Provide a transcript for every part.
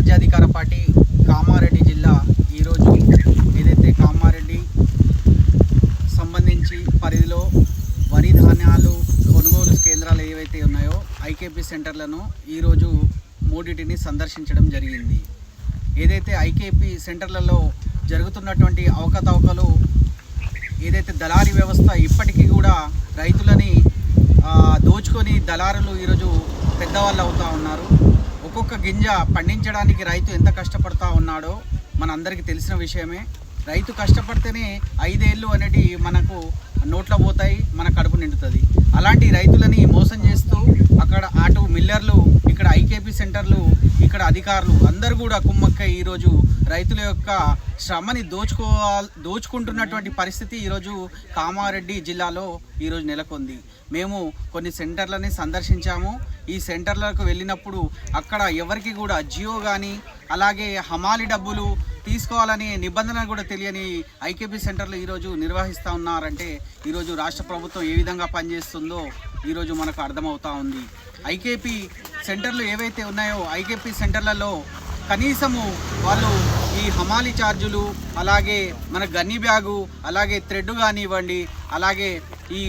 రాజ్యాధికార పార్టీ కామారెడ్డి జిల్లా ఈరోజు ఏదైతే కామారెడ్డి సంబంధించి పరిధిలో వరి ధాన్యాలు కొనుగోలు కేంద్రాలు ఏవైతే ఉన్నాయో ఐకేపీ సెంటర్లను ఈరోజు మూడింటిని సందర్శించడం జరిగింది. ఏదైతే ఐకేపీ సెంటర్లలో జరుగుతున్నటువంటి అవకతవకలు, ఏదైతే దళారీ వ్యవస్థ ఇప్పటికీ కూడా రైతులని దోచుకొని దళారులు ఈరోజు పెద్దవాళ్ళు అవుతూ ఉన్నారు. ఒక్కొక్క గింజ పండించడానికి రైతు ఎంత కష్టపడుతూ ఉన్నాడో మనందరికీ తెలిసిన విషయమే. రైతు కష్టపడితేనే 5 ఏళ్ళు అనేది మనకు నోట్లో పోతాయి, మన కడుపు నిండుతుంది. అలాంటి రైతులని మోసం చేస్తూ అక్కడ అటు మిల్లర్లు, ఇక్కడ ఐకేపీ సెంటర్లు, ఇక్కడ అధికారులు అందరూ కూడా కుమ్మక్కై ఈరోజు రైతుల యొక్క శ్రమని దోచుకుంటున్నటువంటి పరిస్థితి ఈరోజు కామారెడ్డి జిల్లాలో ఈరోజు నెలకొంది. మేము కొన్ని సెంటర్లని సందర్శించాము. ఈ సెంటర్లకు వెళ్ళినప్పుడు అక్కడ ఎవరికి కూడా జియో కానీ అలాగే హమాలి డబ్బులు తీసుకోవాలనే నిబంధన కూడా తెలియని ఐకేపీ సెంటర్లు ఈరోజు నిర్వహిస్తూ ఉన్నారంటే ఈరోజు రాష్ట్ర ప్రభుత్వం ఏ విధంగా పనిచేస్తుందో ఈరోజు మనకు అర్థమవుతూ ఉంది. ఐకేపీ సెంటర్లు ఏవైతే ఉన్నాయో ఐకేపీ సెంటర్లలో కనీసము వాళ్ళు ఈ హమాలి ఛార్జులు, అలాగే మన గన్ని బ్యాగు, అలాగే థ్రెడ్ కానివ్వండి, అలాగే ఈ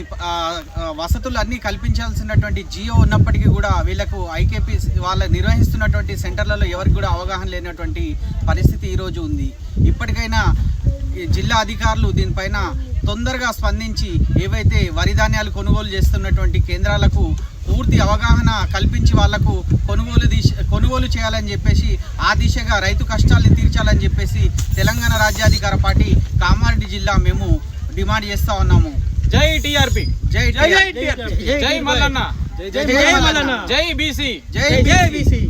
వసతులు అన్నీ కల్పించాల్సినటువంటి జియో ఉన్నప్పటికీ కూడా వీళ్ళకు ఐకేపీ వాళ్ళ నిర్వహిస్తున్నటువంటి సెంటర్లలో ఎవరికి కూడా అవగాహన లేనటువంటి పరిస్థితి ఈరోజు ఉంది. ఇప్పటికైనా జిల్లా అధికారులు దీనిపైన తొందరగా స్పందించి ఏవైతే వరి ధాన్యాలు కొనుగోలు చేస్తున్నటువంటి కేంద్రాలకు పూర్తి అవగాహన కల్పించి వాళ్లకు కొనుగోలు చేయాలని చెప్పేసి, ఆ దిశగా రైతు కష్టాలను తీర్చాలని చెప్పేసి తెలంగాణ రాజ్యాధికార పార్టీ కామారెడ్డి జిల్లా మేము డిమాండ్ చేస్తూ ఉన్నాము. జై టీఆర్పీ, జై జై మల్లన్న, జై మల్లన్న, జై బీసీ, జై బీసీ.